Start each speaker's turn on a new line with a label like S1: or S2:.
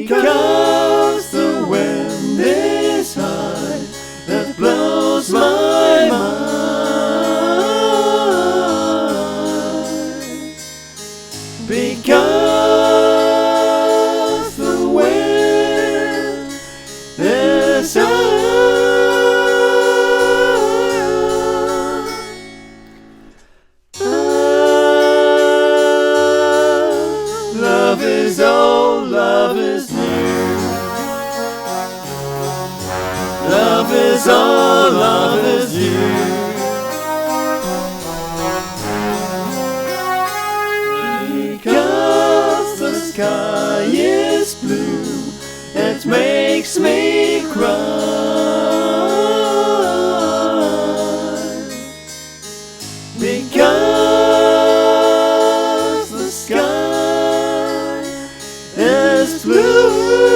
S1: Because the wind is high that blows my mind. Because the wind is high. Love is old, love is new. Love is all, love is you. Because the sky is blue, it makes me cry. Because the sky is blue.